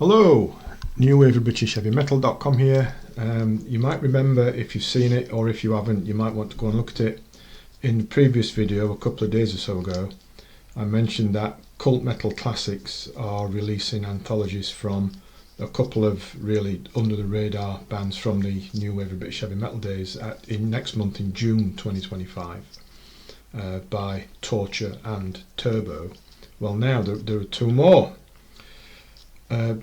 Hello, NWOBHM here. You might remember, if you've seen it, or if you haven't, you might want to go and look at it. In the previous video, a couple of days or so ago, I mentioned that Cult Metal Classics are releasing anthologies from a couple of really under the radar bands from the New Wave of British Heavy Metal days next month in June 2025 by Torture and Turbo. Well, now there are two more.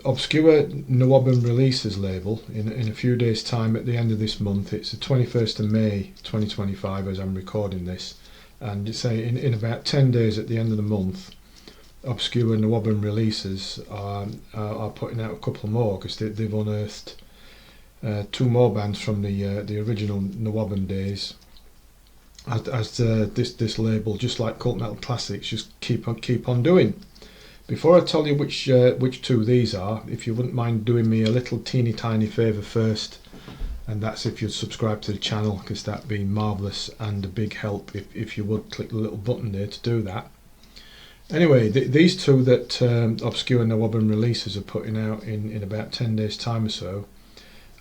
Obscure NWOBHM Releases label in a few days time at the end of this month. It's the 21st of May 2025 as I'm recording this, and it's in about 10 days at the end of the month, Obscure NWOBHM Releases are putting out a couple more, because they've unearthed two more bands from the original NWOBHM days, as this label, just like Cult Metal Classics, just keep on doing. Before I tell you which two these are, if you wouldn't mind doing me a little teeny tiny favour first, and that's if you'd subscribe to the channel, because that'd be marvellous and a big help if you would click the little button there to do that. Anyway, these two that Obscure NWOBHM Releases are putting out in about 10 days time or so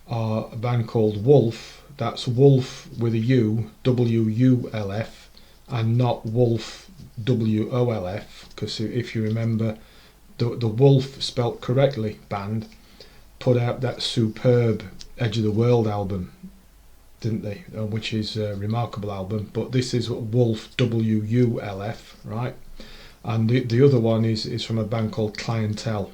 are a band called Wulf. That's Wulf with a U, W-U-L-F, and not Wolf, W-O-L-F, because if you remember, the Wulf, spelt correctly, band put out that superb Edge of the World album, didn't they? Which is a remarkable album, but this is Wulf, W-U-L-F, right? And the other one is from a band called Clientelle.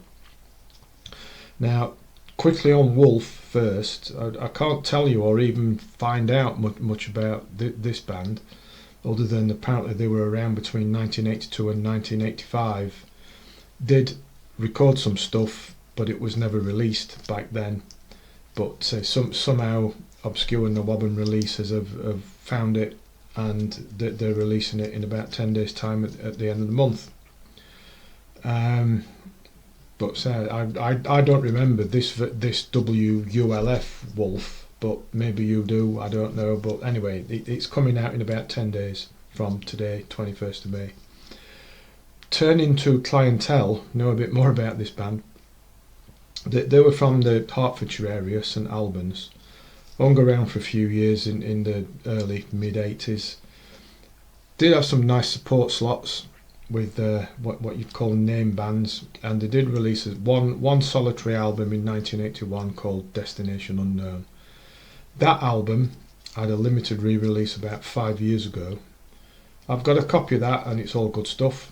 Now, quickly on Wulf first, I can't tell you or even find out much about this band, other than apparently they were around between 1982 and 1985. Did record some stuff, but it was never released back then. But somehow Obscure NWOBHM Releases have found it, and they're releasing it in about 10 days time at the end of the month. But I don't remember this WULF Wulf, but maybe you do, I don't know. But anyway, it's coming out in about 10 days from today, 21st of May. Turning to Clientelle, know a bit more about this band. They were from the Hertfordshire area, St Albans. Hung around for a few years in the early mid-80s. Did have some nice support slots with what you'd call name bands, and they did release one solitary album in 1981 called Destination Unknown. That album had a limited re-release about 5 years ago. I've got a copy of that, and it's all good stuff.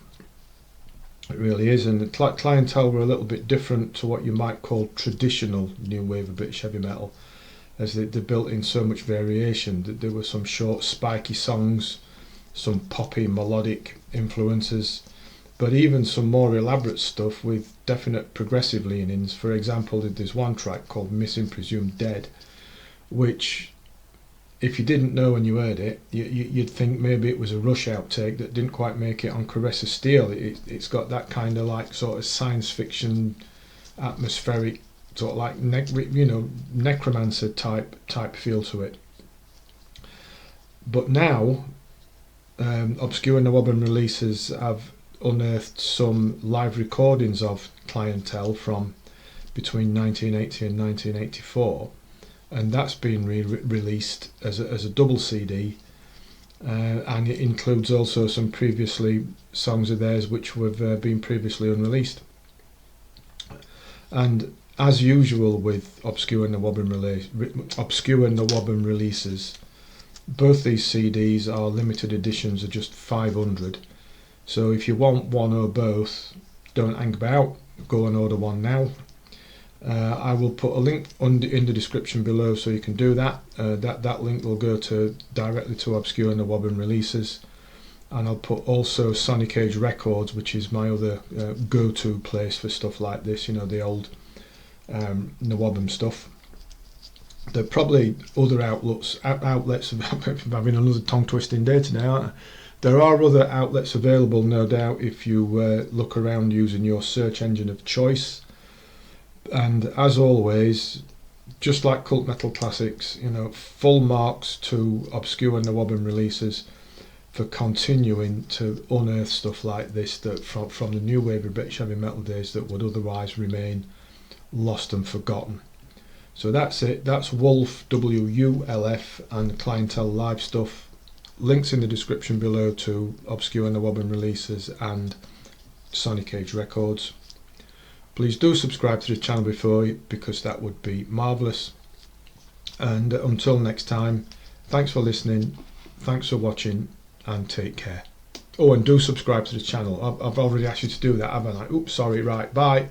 It really is. And the Clientelle were a little bit different to what you might call traditional new wave of British heavy metal, as they built in so much variation. There were some short spiky songs, some poppy melodic influences, but even some more elaborate stuff with definite progressive leanings. For example, there's one track called Missing Presumed Dead, which, if you didn't know when you heard it, you'd think maybe it was a Rush outtake that didn't quite make it on Caress of Steel. It's got that kind of like sort of science fiction, atmospheric, sort of like necromancer type feel to it. But now, Obscure NWOBHM Releases have unearthed some live recordings of Clientelle from between 1980 and 1984. And that's been released as a double CD, and it includes also some previously songs of theirs which have been previously unreleased. And as usual with Obscure NWOBHM Releases, both these CDs are limited editions of just 500. So if you want one or both, don't hang about, go and order one now. I will put a link in the description below, so you can do that. That link will go directly to Obscure NWOBHM Releases, and I'll put also Sonic Age Records, which is my other go-to place for stuff like this. You know, the old NWOBHM stuff. There are probably other outlets. I'm having another tongue-twisting day today, aren't I? There are other outlets available, no doubt, if you look around using your search engine of choice. And as always, just like Cult Metal Classics, full marks to Obscure NWOBHM Releases for continuing to unearth stuff like this that from the new wave of British heavy metal days that would otherwise remain lost and forgotten. So that's it. That's Wulf, WULF, and Clientelle live stuff. Links in the description below to obscure NWOBHM Releases and Sonic Age Records. Please do subscribe to the channel because that would be marvellous. And until next time, thanks for listening, thanks for watching, and take care. Oh, and do subscribe to the channel. I've already asked you to do that, haven't I? Oops, sorry. Right, bye.